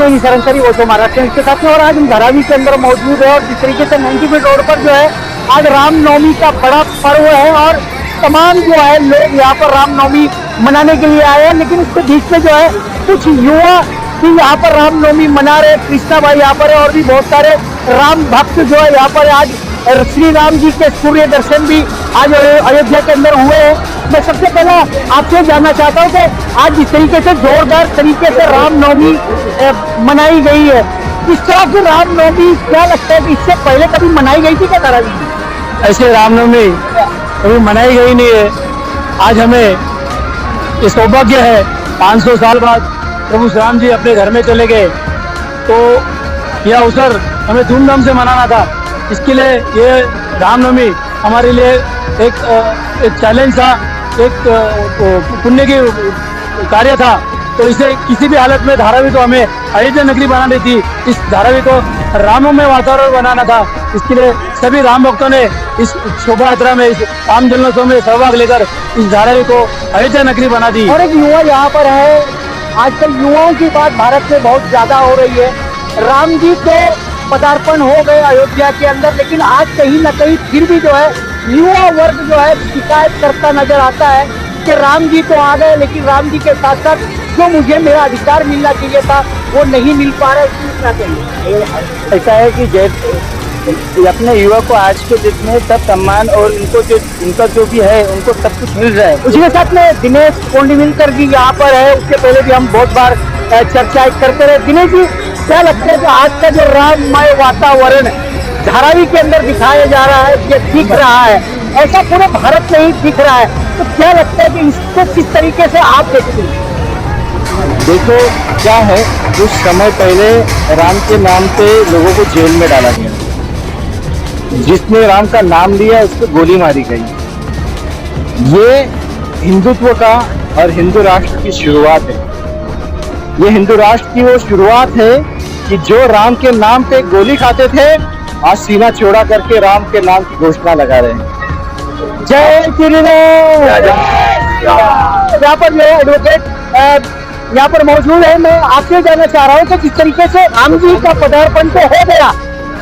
ही सरंसरी वो तो महाराष्ट्र इसके साथ में। और आज हम धारावी के अंदर मौजूद है और जिस तरीके से 90 फीट रोड पर जो है आज रामनवमी का बड़ा पर्व है और तमाम जो है लोग यहाँ पर रामनवमी मनाने के लिए आए हैं, लेकिन इसके बीच में जो है कुछ युवा भी यहाँ पर रामनवमी मना रहे। कृष्णा भाई यहाँ पर है और भी बहुत सारे राम भक्त जो है यहाँ पर आज श्री राम जी के सूर्य दर्शन भी आज अयोध्या के अंदर हुए हैं। मैं सबसे पहला आपसे जानना चाहता हूँ कि आज जिस तरीके से जोरदार तरीके से रामनवमी मनाई गई है, इस तरह की रामनवमी क्या लगता है कि इससे पहले कभी मनाई गई थी क्या तारावी? ऐसे रामनवमी कभी मनाई गई नहीं है। आज हमें ये सौभाग्य है 500 साल बाद प्रभु श्री राम जी अपने घर में चले गए, तो यह अवसर हमें धूमधाम से मनाना था। इसके लिए ये रामनवमी हमारे लिए एक चैलेंज था, एक पुण्य की कार्य था। तो इसे किसी भी हालत में धारावी को हमें अयोध्या नगरी बनानी थी, इस धारावी को राममय वातावरण बनाना था। इसके लिए सभी राम भक्तों ने इस शोभा यात्रा में, इस राम जन्मोत्सव में सहभाग लेकर इस धारावी को अयोध्या नगरी बना दी। और एक युवा यहाँ पर है, आजकल युवाओं की बात भारत में बहुत ज्यादा हो रही है। राम जी के पदार्पण हो गए अयोध्या के अंदर, लेकिन आज कहीं ना कहीं फिर भी जो है युवा वर्ग जो है शिकायत करता नजर आता है कि राम जी तो आ गए, लेकिन राम जी के साथ साथ जो मुझे मेरा अधिकार मिलना चाहिए था वो नहीं मिल पा रहा है। ऐसा है कि जैसे अपने युवा को आज के डेट में सब सम्मान और इनका जो भी है उनको सब कुछ मिल रहा है। उसी के साथ में दिनेश कोंडिविलकर जी यहाँ पर है, उसके पहले भी हम बहुत बार चर्चा करते रहे। दिनेश जी, क्या लगता है कि आज का जो राममय वातावरण धारावी के अंदर दिखाया जा रहा है, ये दिख रहा है, ऐसा पूरे भारत में ही दिख रहा है, तो क्या लगता है कि इसको किस तरीके से आप देखते हैं? देखो क्या है, कुछ समय पहले राम के नाम पे लोगों को जेल में डाला गया, जिसने राम का नाम लिया उसको गोली मारी गई। ये हिंदुत्व का और हिंदू राष्ट्र की शुरुआत है। ये हिंदू राष्ट्र की वो शुरुआत है कि जो राम के नाम पे गोली खाते थे आज सीना चौड़ा करके राम के नाम की घोषणा लगा रहे हैं। जय श्री राम। यहाँ पर जो एडवोकेट यहाँ पर मौजूद है, मैं आपसे जानना चाह रहा हूँ कि जिस तरीके से राम जी का पदार्पण तो हो गया,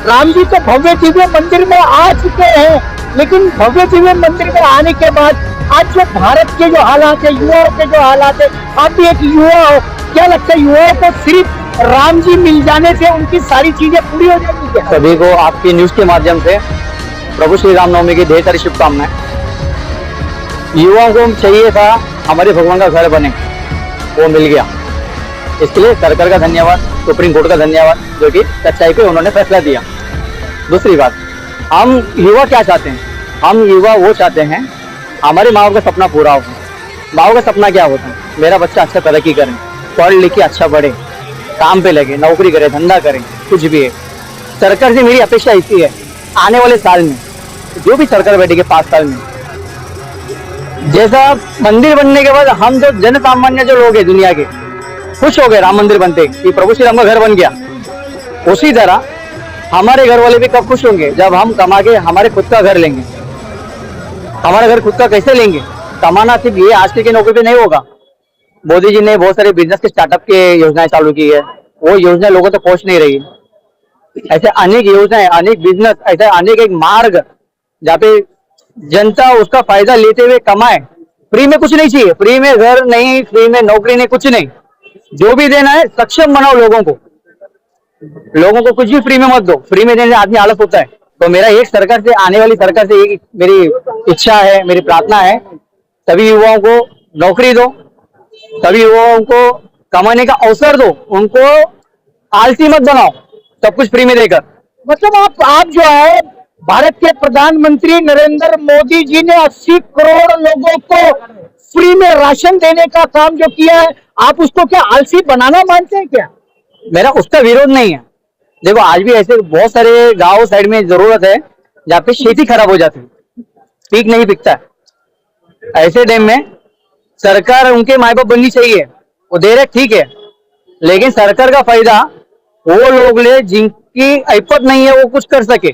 राम जी तो भव्य दिव्य मंदिर में आ चुके हैं, लेकिन भव्य दिव्य मंदिर में आने के बाद आज जो भारत के जो हालात है, युवाओं के जो हालात है, आप भी एक युवा हो, क्या लगता है युवाओं को सिर्फ राम जी मिल जाने से उनकी सारी चीजें पूरी हो जाएगी क्या? सभी को आपकी न्यूज के माध्यम से प्रभु श्री रामनवमी की ढेर सारी शुभकामनाएं। युवाओं को चाहिए था हमारे भगवान का घर बने, वो मिल गया। इसके लिए सरकार का धन्यवाद, सुप्रीम कोर्ट का धन्यवाद, जो कि सच्चाई पे उन्होंने फैसला दिया। दूसरी बात, हम युवा क्या चाहते हैं? हम युवा वो चाहते हैं हमारे माँ बाप का सपना पूरा हो। माँ बाप का सपना क्या होता है? मेरा बच्चा अच्छा तरक्की करे, पढ़ लिख के अच्छा बढ़े, काम पे लगे, नौकरी करे, धंधा करे, कुछ भी है। सरकार से मेरी अपेक्षा इसी है, आने वाले साल में जो भी सरकार बैठेगी 5 साल में, जैसा मंदिर बनने के बाद हम जो जन सामान्य जो लोग हैं दुनिया के खुश हो गए राम मंदिर बनते कि प्रभु श्री राम का घर बन गया, उसी तरह हमारे घर वाले भी कब खुश होंगे जब हम कमा के हमारे खुद का घर लेंगे। हमारा घर खुद का कैसे लेंगे? कमाना सिर्फ ये आज की नौकरी पे नहीं होगा। मोदी जी ने बहुत सारे बिजनेस के स्टार्टअप के योजनाएं चालू की है, वो योजना लोगों तक पहुंच नहीं रही। ऐसे अनेक योजनाएं, अनेक बिजनेस, ऐसे अनेक एक मार्ग जहाँ पे जनता उसका फायदा लेते हुए कमाए। फ्री में कुछ नहीं चाहिए, फ्री में घर नहीं, फ्री में नौकरी नहीं, कुछ नहीं। जो भी देना है सक्षम बनाओ लोगों को कुछ भी फ्री में मत दो। फ्री में देने से आदमी आलस होता है। तो मेरा एक सरकार से, आने वाली सरकार से एक मेरी इच्छा है, मेरी प्रार्थना है, सभी युवाओं को नौकरी दो, सभी युवाओं को कमाने का अवसर दो, उनको आलसी मत बनाओ सब कुछ फ्री में देकर। मतलब आप जो है भारत के प्रधानमंत्री नरेंद्र मोदी जी ने 80 करोड़ लोगों को फ्री में राशन देने का काम जो किया है, आप उसको क्या आलसी बनाना मानते हैं क्या? मेरा उसका विरोध नहीं है। देखो आज भी ऐसे बहुत सारे गांव साइड में जरूरत है जहाँ पे खेती खराब हो जाती है, पीक नहीं पिकता है। ऐसे टाइम में सरकार उनके माँ बाप बननी चाहिए, वो दे रहे ठीक है, लेकिन सरकार का फायदा वो लोग ले जिनकी ऐपत नहीं है वो कुछ कर सके,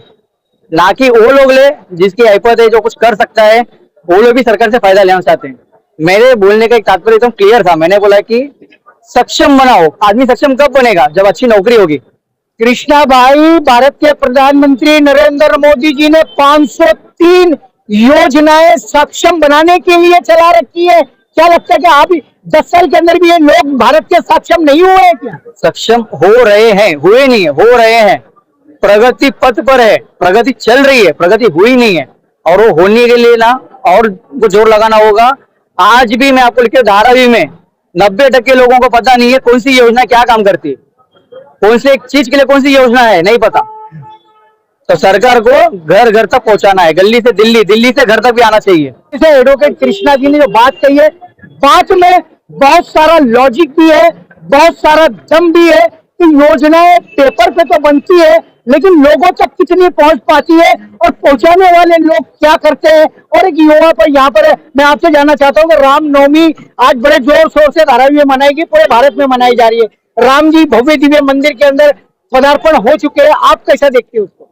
ना कि वो लोग ले जिसकी ऐपत है जो कुछ कर सकता है, वो लोग भी सरकार से फायदा लेना चाहते हैं। मेरे बोलने का एक तात्पर्य एकदम क्लियर था। मैंने बोला कि सक्षम बनाओ। आदमी सक्षम कब बनेगा? जब अच्छी नौकरी होगी। कृष्णा भाई, भारत के प्रधानमंत्री नरेंद्र मोदी जी ने 503 योजनाएं सक्षम बनाने के लिए चला रखी है। क्या लगता है कि आप 10 साल के अंदर भी ये लोग भारत के सक्षम नहीं हुए हैं क्या? सक्षम हो रहे हैं, हुए नहीं है, हो रहे हैं। प्रगति पथ पर है, प्रगति चल रही है, प्रगति हुई नहीं है। और वो होने के लिए ना और जोर लगाना होगा। आज भी मैं आपको लिखे धारावी में 90% लोगों को पता नहीं है कौन सी योजना क्या काम करती है, कौन सी एक चीज के लिए कौन सी योजना है, नहीं पता। तो सरकार को घर घर तक पहुंचाना है, गली से दिल्ली, दिल्ली से घर तक भी आना चाहिए। जैसे एडवोकेट कृष्णा जी ने जो बात कही है, बात में बहुत सारा लॉजिक भी है, बहुत सारा दम भी है कि योजनाएं पेपर पे तो बनती है लेकिन लोगों तक कितनी पहुंच पाती है और पहुंचाने वाले लोग क्या करते हैं। और एक युवा पर यहाँ पर है, मैं आपसे जानना चाहता हूँ कि रामनवमी आज बड़े जोर शोर से धारावी में मनाएगी, पूरे भारत में मनाई जा रही है। राम जी भव्य दिव्य मंदिर के अंदर पदार्पण हो चुके हैं, आप कैसा देखते हो उसको?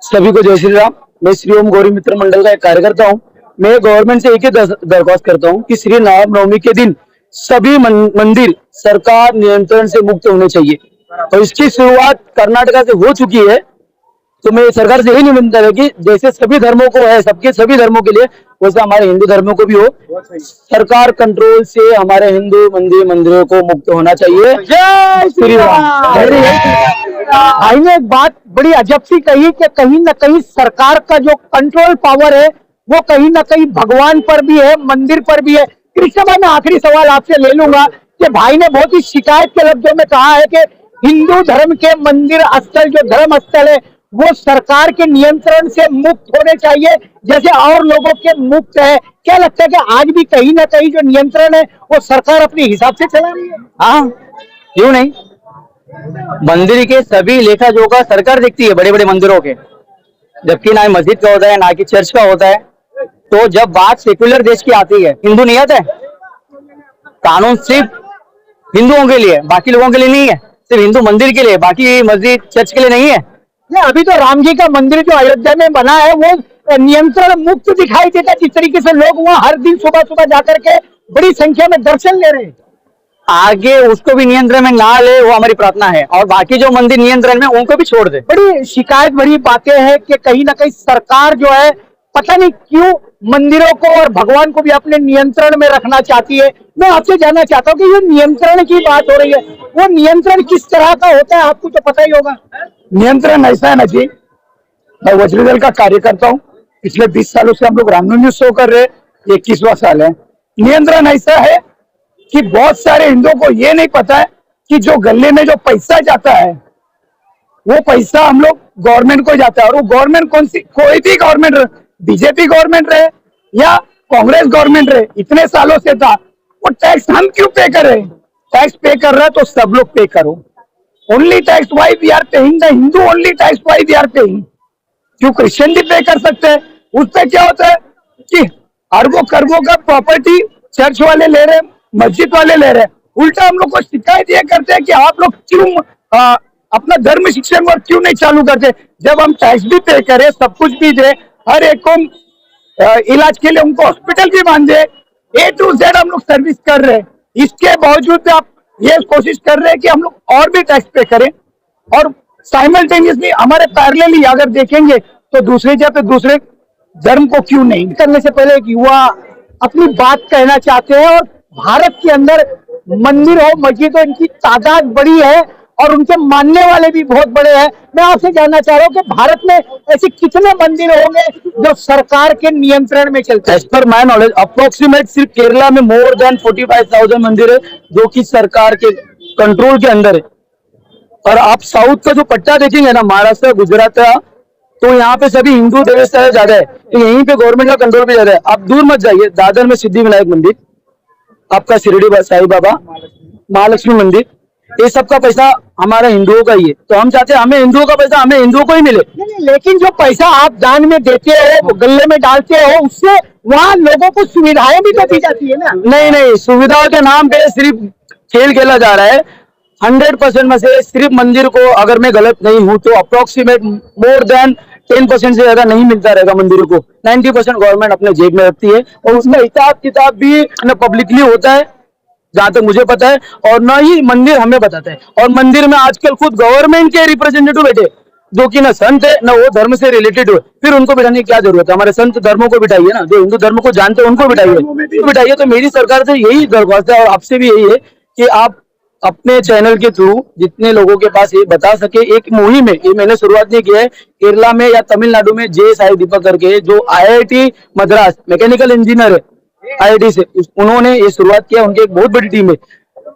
सभी को जय श्री राम। मैं श्री ओम गौरी मित्र मंडल का एक कार्यकर्ता हूँ। मैं गवर्नमेंट से एक ही दरख्वास्त करता हूँ कि श्री रामनवमी के दिन सभी मंदिर सरकार नियंत्रण से मुक्त होने चाहिए। और इसकी शुरुआत कर्नाटका से हो चुकी है। तो मैं सरकार से यही निवेदन है कि जैसे सभी धर्मों को है, सबके सभी धर्मों के लिए, वैसे हमारे हिंदू धर्मों को भी हो। सरकार कंट्रोल से हमारे हिंदू मंदिरों को मुक्त होना चाहिए। जय श्री राम। भाई ने एक बात बड़ी अजब सी कही कि कहीं ना कहीं सरकार का जो कंट्रोल पावर है वो कहीं ना कहीं भगवान पर भी है, मंदिर पर भी है। कृष्ण भाई, मैं आखिरी सवाल आपसे ले लूंगा कि भाई ने बहुत ही शिकायत के लफ्जों में कहा है कि हिंदू धर्म के मंदिर स्थल, जो धर्म स्थल है, वो सरकार के नियंत्रण से मुक्त होने चाहिए जैसे और लोगों के मुक्त है। क्या लगता है कि आज भी कहीं ना कहीं जो नियंत्रण है वो सरकार अपने हिसाब से चला रही है? हाँ, क्यों नहीं। मंदिर के सभी लेखा जोखा सरकार देखती है, बड़े बड़े मंदिरों के, जबकि ना मस्जिद का होता है ना कि चर्च का होता है। तो जब बात सेकुलर देश की आती है, हिंदू नहीं आता है। कानून सिर्फ हिंदुओं के लिए, बाकी लोगों के लिए नहीं है। सिर्फ हिंदू मंदिर के लिए, बाकी मस्जिद चर्च के लिए नहीं है। नहीं, अभी तो राम जी का मंदिर जो अयोध्या में बना है वो नियंत्रण मुक्त दिखाई देता है। जिस तरीके से लोग वहाँ हर दिन सुबह सुबह जाकर के बड़ी संख्या में दर्शन ले रहे हैं, आगे उसको भी नियंत्रण में ना ले, वो हमारी प्रार्थना है। और बाकी जो मंदिर नियंत्रण में, उनको भी छोड़ दे। बड़ी शिकायत भरी बातें हैं कि कहीं ना कहीं सरकार जो है पता नहीं क्यों मंदिरों को और भगवान को भी अपने नियंत्रण में रखना चाहती है। मैं आपसे जानना चाहता हूँ कि ये नियंत्रण की बात हो रही है, वो नियंत्रण किस तरह का होता है, आपको तो पता ही होगा। नियंत्रण ऐसा है ना जी, मैं वज्र दल का कार्यकर्ता हूँ। पिछले 20 सालों से हम लोग रामनवमी उत्सव कर रहे हैं, 21वां साल है। नियंत्रण ऐसा है कि बहुत सारे हिंदुओं को ये नहीं पता है कि जो गले में जो पैसा जाता है वो पैसा हम लोग गवर्नमेंट को जाता है। और वो गवर्नमेंट कौन सी, कोई भी गवर्नमेंट, बीजेपी गवर्नमेंट रहे या कांग्रेस गवर्नमेंट रहे, इतने सालों से था। वो टैक्स हम क्यों पे कर रहे हैं? टैक्स पे कर रहा है तो सब लोग पे करो। Only tax why we are paying, the Hindu only tax why we are paying. क्यों क्रिश्चियन भी पे कर सकते हैं? उस पे क्या होता है कि अरबों खरबों का प्रॉपर्टी चर्च वाले ले रहे हैं, मस्जिद वाले ले रहे हैं। उल्टा हम लोग को शिकायत ये करते हैं कि आप लोग क्यों अपना धर्म शिक्षण वर्ग क्यों नहीं चालू करते? जब हम टैक्स भी पे करें, सब कुछ भी दे, हर एक को इलाज के लिए उनको हॉस्पिटल भी बांधे, A to Z हम लोग सर्विस कर रहे हैं। इसके बावजूद आप ये कोशिश कर रहे हैं कि हम लोग और भी टैक्स पे करें। और साइमल्टेनियसली हमारे पैरेलली अगर देखेंगे तो दूसरे जगह पे दूसरे धर्म को क्यों नहीं। करने से पहले एक युवा अपनी बात कहना चाहते हैं, और भारत के अंदर मंदिर हो, मस्जिद हो, इनकी तादाद बड़ी है और उनके मानने वाले भी बहुत बड़े हैं। मैं आपसे जानना चाह रहा हूँ कि भारत में ऐसे कितने मंदिर होंगे जो सरकार के नियंत्रण में चलते हैं? As per my knowledge approximate सिर्फ केरला में मोर देन 45,000 मंदिर है जो कि सरकार के कंट्रोल के अंदर है। और आप साउथ का जो पट्टा देखेंगे ना, महाराष्ट्र, गुजरात का, तो यहाँ पे सभी हिंदू देवस्थान ज्यादा है, तो यहीं पे गवर्नमेंट का कंट्रोल भी ज्यादा है। आप दूर मत जाइए, दादर में सिद्धि विनायक मंदिर, आपका शिरडी साईं बाबा, महालक्ष्मी मंदिर, ये सब का पैसा हमारा हिंदुओं का ही है। तो हम चाहते हैं हमें हिंदुओं का पैसा हमें हिंदुओं को ही मिले। नहीं, लेकिन जो पैसा आप दान में देते हो, गले में डालते हो, उससे वहाँ लोगों को सुविधाएं भी तो दी जाती है ना। नहीं नहीं, सुविधाओं के नाम पे सिर्फ खेल खेला जा रहा है। 100% में से सिर्फ मंदिर को, अगर मैं गलत नहीं हूँ तो अप्रोक्सीमेट मोर देन 10% से ज्यादा नहीं मिलता रहेगा मंदिरों को। 90% गवर्नमेंट अपने जेब में रखती है और उसका हिसाब किताब भी पब्लिकली होता है। जहां तक मुझे पता है, और ना ही मंदिर हमें बताता है। और मंदिर में आजकल खुद गवर्नमेंट के रिप्रेजेंटेटिव बैठे, जो कि ना संत है ना वो धर्म से रिलेटेड हो, फिर उनको बिठाने की क्या जरूरत है? हमारे संत धर्मों को बिठाइए ना, जो हिंदू धर्म को जानते हैं उनको बिठाइए। तो मेरी सरकार से यही दरख्वास्त है और आपसे भी यही है कि आप अपने चैनल के थ्रू जितने लोगों के पास ये बता सके, एक मुहिम है, ये मैंने शुरुआत नहीं की है, केरला में या तमिलनाडु में जे साई दीपक करके जो IIT मद्रास मैकेनिकल इंजीनियर है IIT से, उन्होंने ये शुरुआत किया, उनकी एक बहुत बड़ी टीम है।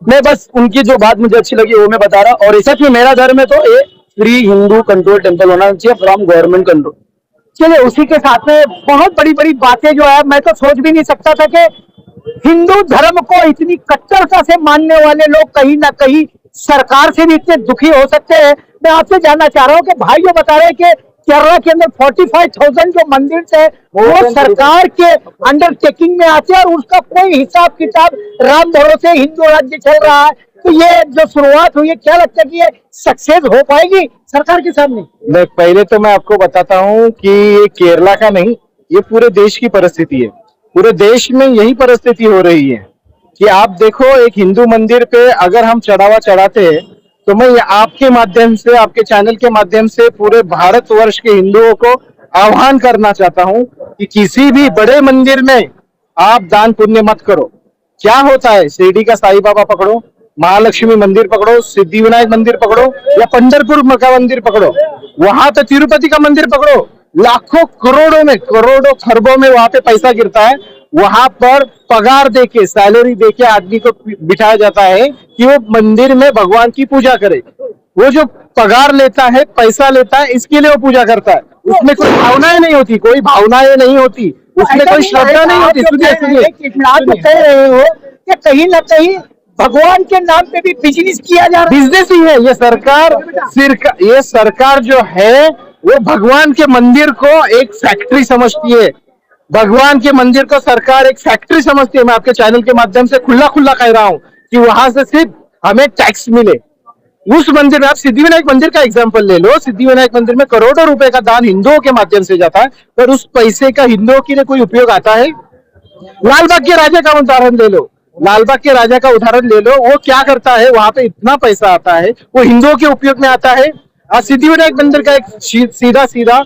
मैं बस उनकी जो बात मुझे अच्छी लगी वो मैं बता रहा, और ऐसा कि मेरा धर्म है तो ये फ्री हिंदू कंट्रोल टेम्पल होना चाहिए फ्रॉम गवर्नमेंट कंट्रोल। चलिए, उसी के साथ में बहुत बड़ी बड़ी बातें जो है, मैं तो सोच भी नहीं सकता था कि हिंदू धर्म को इतनी कट्टरता से मानने वाले लोग कहीं ना कहीं सरकार से भी इतने दुखी हो सकते हैं। मैं आपसे जानना चाह रहा हूं कि भाई जो बता रहे हैं कि केरला के अंदर 45,000 जो मंदिर थे वो सरकार के अंडरटेकिंग में आते हैं और उसका कोई हिसाब किताब, राम भरोसे हिंदू राज्य चल रहा है, तो ये जो शुरुआत हुई है, क्या लगता है कि ये सक्सेस हो पाएगी सरकार के सामने? मैं पहले तो मैं आपको बताता हूँ कि ये केरला का नहीं, ये पूरे देश की परिस्थिति है। पूरे देश में यही परिस्थिति हो रही है कि आप देखो, एक हिंदू मंदिर पे अगर हम चढ़ावा चढ़ाते हैं तो मैं आपके माध्यम से, आपके चैनल के माध्यम से पूरे भारतवर्ष के हिंदुओं को आह्वान करना चाहता हूँ कि किसी भी बड़े मंदिर में आप दान पुण्य मत करो। क्या होता है, शिरडी का साईं बाबा पकड़ो, महालक्ष्मी मंदिर पकड़ो, सिद्धि विनायक मंदिर पकड़ो, या पंढरपुर का मंदिर पकड़ो, वहां तो तिरुपति का मंदिर पकड़ो, लाखों करोड़ों में, करोड़ों खरबों में वहां पे पैसा गिरता है। वहां पर पगार देके, सैलरी देके आदमी को बिठाया जाता है कि वो मंदिर में भगवान की पूजा करे। वो जो पगार लेता है, पैसा लेता है, इसके लिए वो पूजा करता है। उसमें कोई भावनाएं नहीं होती, कोई भावनाएं नहीं होती, उसमें कोई श्रद्धा नहीं होती। कह रहे हो कि कहीं ना कहीं भगवान के नाम पे भी बिजनेस किया जा रहा है। बिजनेस ही है ये सरकार। ये सरकार जो है वो भगवान के मंदिर को एक फैक्ट्री समझती है। भगवान के मंदिर को सरकार एक फैक्ट्री समझती है। मैं आपके चैनल के माध्यम से खुला खुला कह रहा हूं कि वहां से सिर्फ हमें टैक्स मिले। उस मंदिर में, आप सिद्धि विनायक मंदिर का एग्जांपल ले लो, सिद्धि विनायक मंदिर में करोड़ों रुपए का दान हिंदुओं के माध्यम से जाता है, पर उस पैसे का हिंदुओं के लिए कोई उपयोग आता है? लालबाग के राजा का उदाहरण ले लो, लालबाग के राजा का उदाहरण ले लो, वो क्या करता है, वहां पे इतना पैसा आता है, वो हिंदुओं के उपयोग में आता है? आज सिद्धि विनायक मंदिर का एक सीधा सीधा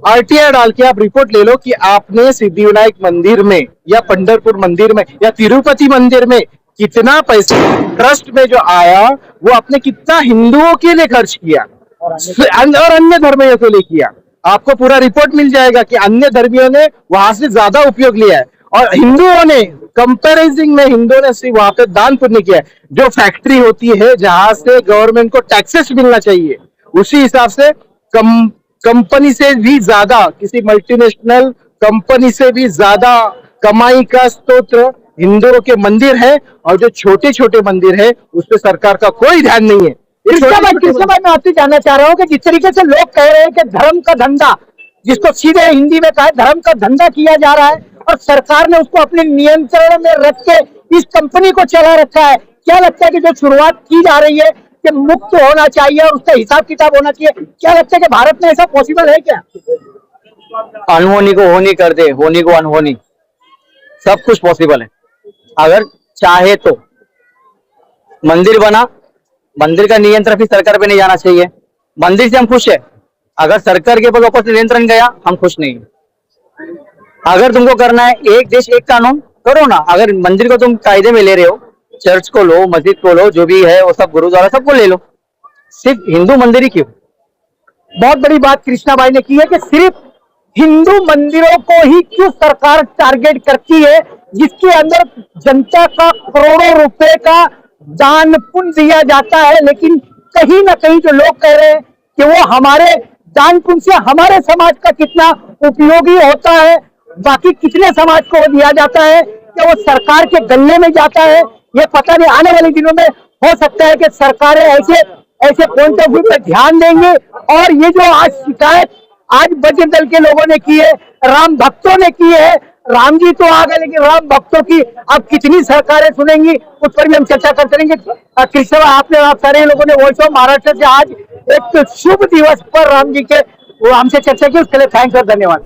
RTI डाल के आप रिपोर्ट ले लो कि आपने सिद्धि विनायक मंदिर में या पंढरपुर मंदिर में या तिरुपति मंदिर में कितना पैसा ट्रस्ट में जो आया, वो आपने कितना हिंदुओं के लिए खर्च किया और अन्य धर्मियों के लिए किया। आपको पूरा रिपोर्ट मिल जाएगा कि अन्य धर्मियों ने वहां से ज्यादा उपयोग लिया है और हिंदुओं ने कंपैरिजन में, हिंदुओं ने सिर्फ वहां पे दान पुण्य किया है। जो फैक्ट्री होती है जहां से गवर्नमेंट को टैक्सेस मिलना चाहिए, उसी हिसाब से कंपनी से भी ज्यादा, किसी मल्टीनेशनल कंपनी से भी ज्यादा कमाई का स्रोत हिंदुओं के मंदिर है। और जो छोटे छोटे मंदिर है उस पर सरकार का कोई ध्यान नहीं है। मैं आपसे जानना चाह रहा हूँ कि जिस तरीके से लोग कह रहे हैं कि धर्म का धंधा, जिसको सीधे हिंदी में कहा, धर्म का धंधा किया जा रहा है और सरकार ने उसको अपने नियंत्रण में रख के इस कंपनी को चला रखा है, क्या लगता है कि जो शुरुआत की जा रही है कि मुक्त होना चाहिए और उसका हिसाब किताब होना चाहिए, क्या लगता है कि भारत में ऐसा पॉसिबल है क्या? अनहोनी को होनी कर दे, होनी को अनहोनी, सब कुछ पॉसिबल है अगर चाहे तो। मंदिर बना, मंदिर का नियंत्रण फिर सरकार पे नहीं जाना चाहिए। मंदिर से हम खुश है, अगर सरकार के ऊपर नियंत्रण गया हम खुश नहीं। अगर तुमको करना है एक देश एक कानून, करो ना। अगर मंदिर को तुम कायदे में ले रहे हो, चर्च को लो, मस्जिद को लो, जो भी है वो सब, गुरुद्वारा सबको ले लो, सिर्फ हिंदू मंदिर ही क्यों? बहुत बड़ी बात कृष्णा भाई ने की है कि सिर्फ हिंदू मंदिरों को ही क्यों सरकार टारगेट करती है, जिसके अंदर जनता का करोड़ों रुपए का दान पुण्य दिया जाता है, लेकिन कहीं ना कहीं जो लोग कह रहे हैं कि वो हमारे दान पुण्य से हमारे समाज का कितना उपयोगी होता है, बाकी कितने समाज को दिया जाता है कि वो सरकार के गले में जाता है, ये पता नहीं। आने वाले दिनों में हो सकता है कि सरकारें ऐसे पॉइंट ऑफ व्यू पर ध्यान देंगे। और ये जो आज शिकायत आज बजरंग दल के लोगों ने की है, राम भक्तों ने की है, राम जी तो आ गए लेकिन राम भक्तों की अब कितनी सरकारें सुनेंगी, उस पर भी हम चर्चा करते रहेंगे। कृष्ण, आपने, आप सारे लोगों ने वॉइस ऑफ महाराष्ट्र से आज एक शुभ दिवस पर राम जी के वो हमसे चर्चा की, उसके लिए थैंक्स और धन्यवाद।